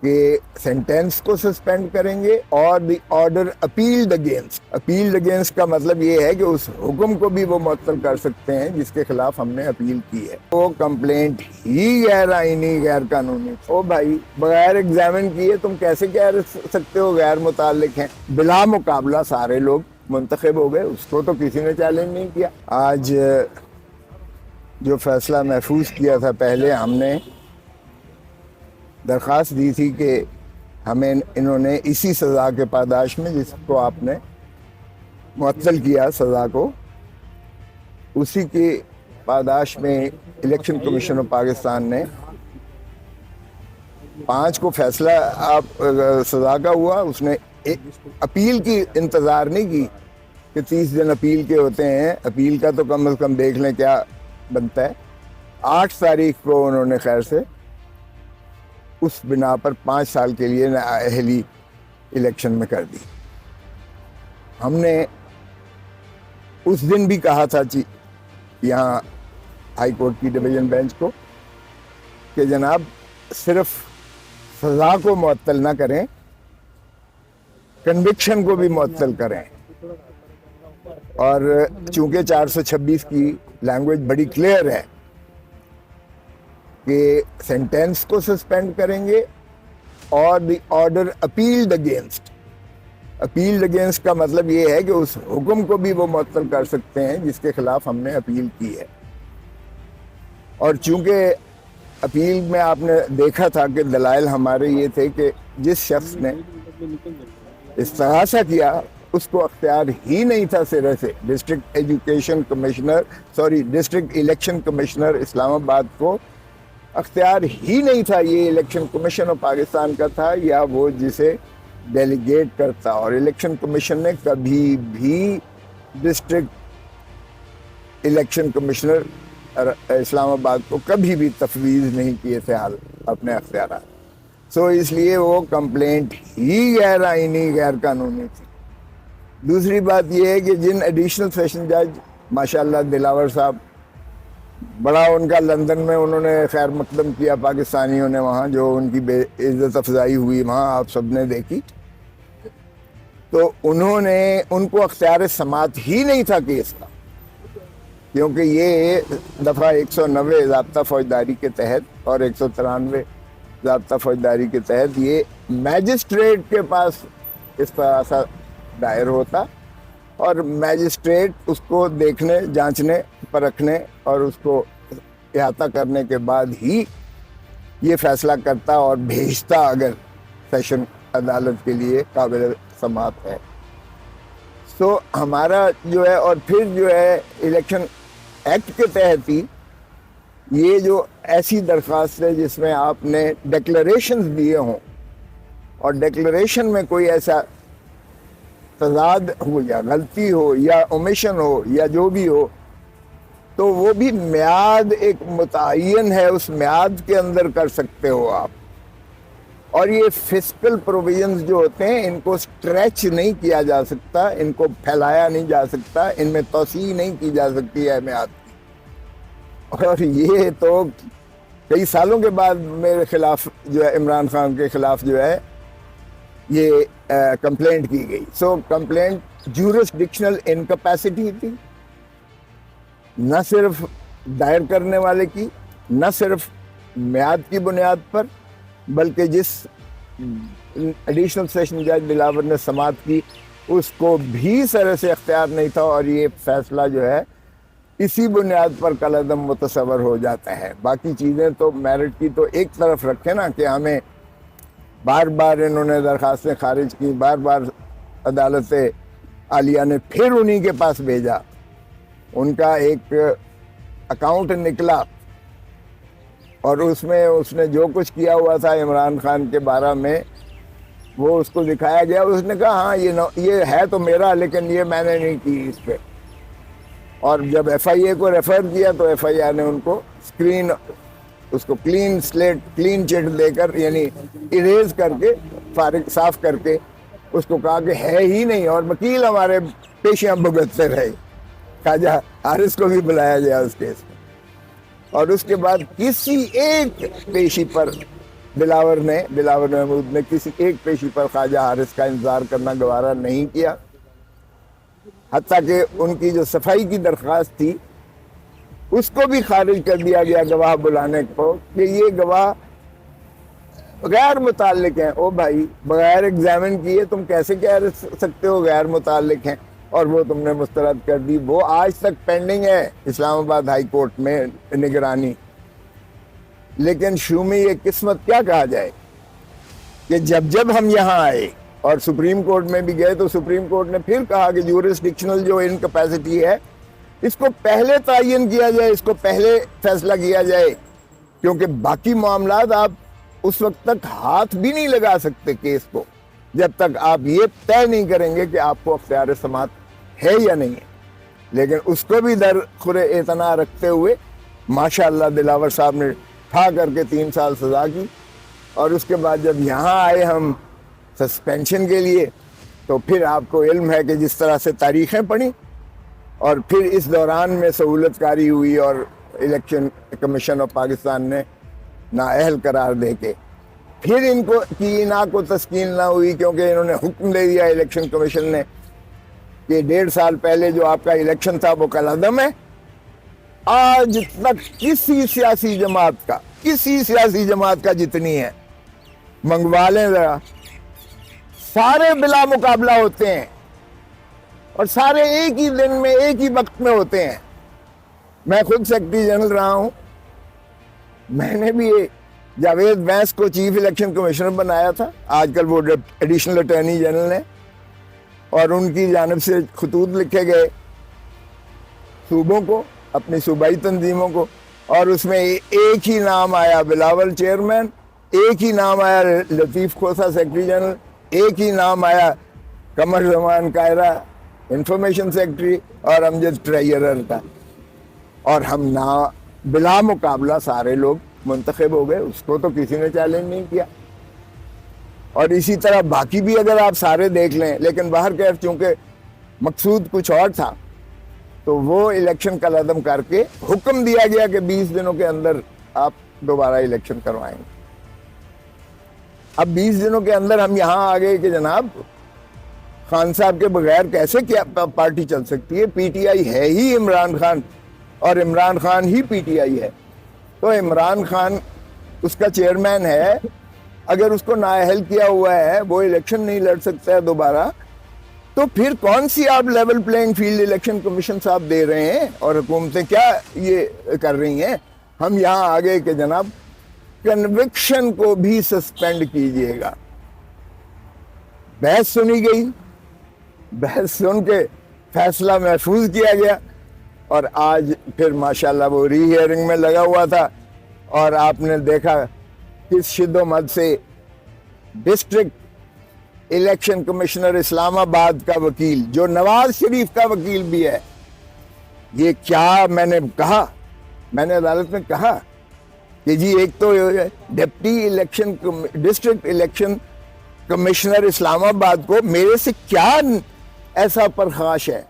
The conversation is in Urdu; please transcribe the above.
کہ سینٹینس کو سسپینڈ کریں گے اور دی آرڈر اپیلڈ اگینسٹ کا مطلب یہ ہے کہ اس حکم کو بھی وہ معطل کر سکتے ہیں جس کے خلاف ہم نے اپیل کی ہے. وہ کمپلینٹ ہی غیر آئینی غیر قانونی. او بھائی بغیر ایگزامن کیے تم کیسے کہہ سکتے ہو غیر متعلق ہیں؟ بلا مقابلہ سارے لوگ منتخب ہو گئے, اس کو تو کسی نے چیلنج نہیں کیا. آج جو فیصلہ محفوظ کیا تھا, پہلے ہم نے درخواست دی تھی کہ ہمیں انہوں نے اسی سزا کے پاداش میں جس کو آپ نے معطل کیا سزا کو, اسی کے پاداش میں الیکشن کمیشن آف پاکستان نے 5 کو فیصلہ آپ سزا کا ہوا. اس نے اپیل کی انتظار نہیں کی کہ 30 دن اپیل کے ہوتے ہیں, اپیل کا تو کم از کم دیکھ لیں کیا بنتا ہے. 8 تاریخ کو انہوں نے خیر سے اس بنا پر 5 سال کے لیے نااہلی الیکشن میں کر دی. ہم نے اس دن بھی کہا تھا یہاں ہائی کورٹ کی ڈویژن بینچ کو کہ جناب صرف سزا کو معطل نہ کریں, کنوکشن کو بھی معطل کریں. اور چونکہ 426 کی لینگویج بڑی کلیئر ہے کہ سینٹینس کو سسپینڈ کریں گے اور دی آرڈر اپیلڈ اگینسٹ کا مطلب یہ ہے کہ اس حکم کو بھی وہ معطل کر سکتے ہیں جس کے خلاف ہم نے اپیل کی ہے. اور چونکہ اپیل میں آپ نے دیکھا تھا کہ دلائل ہمارے یہ تھے کہ جس شخص نے استغاثہ کیا اس کو اختیار ہی نہیں تھا سرے سے. ڈسٹرکٹ الیکشن کمشنر اسلام آباد کو اختیار ہی نہیں تھا, یہ الیکشن کمیشن آف پاکستان کا تھا یا وہ جسے ڈیلیگیٹ کرتا. اور الیکشن کمیشن نے کبھی بھی ڈسٹرکٹ الیکشن کمشنر اسلام آباد کو کبھی بھی تفویض نہیں کیے تھے اپنے اختیارات. اس لیے وہ کمپلینٹ ہی غیر آئینی غیر قانونی تھی. دوسری بات یہ ہے کہ جن ایڈیشنل سیشن جج ماشاءاللہ دلاور صاحب, بڑا ان کا لندن میں انہوں نے خیر مقدم کیا پاکستانیوں نے, وہاں جو ان کی بے عزت افزائی ہوئی وہاں آپ سب نے دیکھی, تو انہوں نے ان کو اختیار سماعت ہی نہیں تھا کیس کا, کیونکہ یہ دفعہ 190 ضابطہ فوجداری کے تحت اور 193 ضابطہ فوجداری کے تحت یہ میجسٹریٹ کے پاس اس طرح سا دائر ہوتا, اور میجسٹریٹ اس کو دیکھنے, جانچنے, پرکھنے اور اس کو احاطہ کرنے کے بعد ہی یہ فیصلہ کرتا اور بھیجتا اگر سیشن عدالت کے لیے قابل سماعت ہے. ہمارا جو ہے, اور پھر جو ہے الیکشن ایکٹ کے تحت ہی یہ جو ایسی درخواست ہے جس میں آپ نے ڈکلریشنز دیے ہوں اور ڈکلریشن میں کوئی ایسا تضاد ہو یا غلطی ہو یا اومیشن ہو یا جو بھی ہو, تو وہ بھی میعاد ایک متعین ہے, اس میعاد کے اندر کر سکتے ہو آپ. اور یہ فسکل پروویژنز جو ہوتے ہیں ان کو سٹریچ نہیں کیا جا سکتا, ان کو پھیلایا نہیں جا سکتا, ان میں توسیع نہیں کی جا سکتی ہے میعاد کی. اور یہ تو کئی سالوں کے بعد میرے خلاف جو ہے عمران خان کے خلاف جو ہے یہ کمپلینٹ کی گئی. کمپلینٹ جورسڈکشنل انکیپیسٹی تھی, نہ صرف دائر کرنے والے کی, نہ صرف میعاد کی بنیاد پر, بلکہ جس ایڈیشنل سیشن جج دلاور نے سماعت کی اس کو بھی سر سے اختیار نہیں تھا. اور یہ فیصلہ جو ہے اسی بنیاد پر کالعدم متصور ہو جاتا ہے. باقی چیزیں تو میرٹ کی تو ایک طرف رکھیں نا, کہ ہمیں بار بار انہوں نے درخواستیں خارج کی, بار بار عدالت عالیہ نے پھر انہی کے پاس بھیجا, ان کا ایک اکاؤنٹ نکلا اور اس میں اس نے جو کچھ کیا ہوا تھا عمران خان کے بارے میں وہ اس کو دکھایا گیا. اس نے کہا ہاں یہ ہے تو میرا, لیکن یہ میں نے نہیں کی اس پہ. اور جب ایف آئی اے کو ریفر کیا تو ایف آئی اے نے ان کو اس کو کلین سلیٹ, کلین چٹ دے کر, یعنی اریز کر کے, فارغ صاف کر کے اس کو کہا کہ ہے ہی نہیں. اور وکیل ہمارے پیشیاں بھگتتے رہے, خواجہ حارث کو بھی بلایا گیا اس کیس میں, اور اس کے بعد کسی ایک پیشی پر دلاور محمود نے کسی ایک پیشی پر خواجہ حارث کا انتظار کرنا گوارا نہیں کیا، حتیٰ کہ ان کی جو صفائی کی درخواست تھی اس کو بھی خارج کر دیا گیا گواہ بلانے کو، کہ یہ گواہ غیر متعلق ہیں۔ او بھائی، بغیر ایگزامن کیے تم کیسے کہہ سکتے ہو غیر متعلق ہیں؟ اور وہ تم نے مسترد کر دی۔ وہ آج تک پینڈنگ ہے اسلام آباد ہائی کورٹ میں نگرانی۔ لیکن شومی یہ قسمت کیا کہا جائے کہ جب ہم یہاں آئے اور سپریم کورٹ میں بھی گئے تو سپریم کورٹ نے پھر کہا کہ جورسڈکشنل جو انکیپیسٹی ہے اس کو پہلے تعین کیا جائے، اس کو پہلے فیصلہ کیا جائے، کیونکہ باقی معاملات آپ اس وقت تک ہاتھ بھی نہیں لگا سکتے کیس کو جب تک آپ یہ طے نہیں کریں گے کہ آپ کو اختیار سماعت ہے یا نہیں ہے۔ لیکن اس کو بھی درخور اعتنا رکھتے ہوئے ماشاءاللہ دلاور صاحب نے ٹھا کر کے 3 سال سزا کی، اور اس کے بعد جب یہاں آئے ہم سسپینشن کے لیے تو پھر آپ کو علم ہے کہ جس طرح سے تاریخیں پڑھی، اور پھر اس دوران میں سہولت کاری ہوئی اور الیکشن کمیشن آف پاکستان نے نااہل قرار دے کے پھر ان کو کی نا کو تسکین نہ ہوئی، کیونکہ انہوں نے حکم دے دیا الیکشن کمیشن نے کہ 1.5 سال پہلے جو آپ کا الیکشن تھا وہ کالعدم ہے۔ آج تک کسی سیاسی جماعت کا جتنی ہے منگوا لیں ذرا، سارے بلا مقابلہ ہوتے ہیں اور سارے ایک ہی دن میں ایک ہی وقت میں ہوتے ہیں۔ میں خود سیکرٹری جنرل رہا ہوں، میں نے بھی جاوید وینس کو چیف الیکشن کمیشنر بنایا تھا، آج کل وہ ایڈیشنل اٹارنی جنرل ہیں، اور ان کی جانب سے خطوط لکھے گئے صوبوں کو، اپنی صوبائی تنظیموں کو، اور اس میں ایک ہی نام آیا بلاول چیئرمین، ایک ہی نام آیا لطیف کھوسہ سیکرٹری جنرل، ایک ہی نام آیا قمر زمان قاہرہ انفارمیشن سیکرٹری، اور امجد ٹریئرر کا، اور ہم بلا مقابلہ سارے لوگ منتخب ہو گئے، اس کو تو کسی نے چیلنج نہیں کیا۔ اور اسی طرح باقی بھی اگر آپ سارے دیکھ لیں، لیکن باہر کیف چونکہ مقصود کچھ اور تھا تو وہ الیکشن کالعدم کر کے حکم دیا گیا کہ 20 دنوں کے اندر آپ دوبارہ الیکشن کروائیں گے۔ اب 20 دنوں کے اندر ہم یہاں آ گئے کہ جناب خان صاحب کے بغیر کیسے کیا پارٹی چل سکتی ہے؟ پی ٹی آئی ہے ہی عمران خان، اور عمران خان ہی پی ٹی آئی ہے، تو عمران خان اس کا چیئرمین ہے، اگر اس کو نااہل کیا ہوا ہے، وہ الیکشن نہیں لڑ سکتا ہے دوبارہ، تو پھر کون سی آپ level playing field election commission صاحب دے رہے ہیں، اور حکومتیں کیا یہ کر رہی ہیں؟ ہم یہاں آگے کہ جناب کنوکشن کو بھی سسپینڈ کیجئے گا۔ بحث سنی گئی، بحث سن کے فیصلہ محفوظ کیا گیا، اور آج پھر ماشاءاللہ وہ ری ہیئرنگ میں لگا ہوا تھا، اور آپ نے دیکھا کس شد و مد سے ڈسٹرکٹ الیکشن کمشنر اسلام آباد کا وکیل، جو نواز شریف کا وکیل بھی ہے، یہ کیا میں نے عدالت میں کہا کہ جی ایک تو ڈسٹرکٹ الیکشن کمشنر اسلام آباد کو میرے سے کیا ایسا پرخاش ہے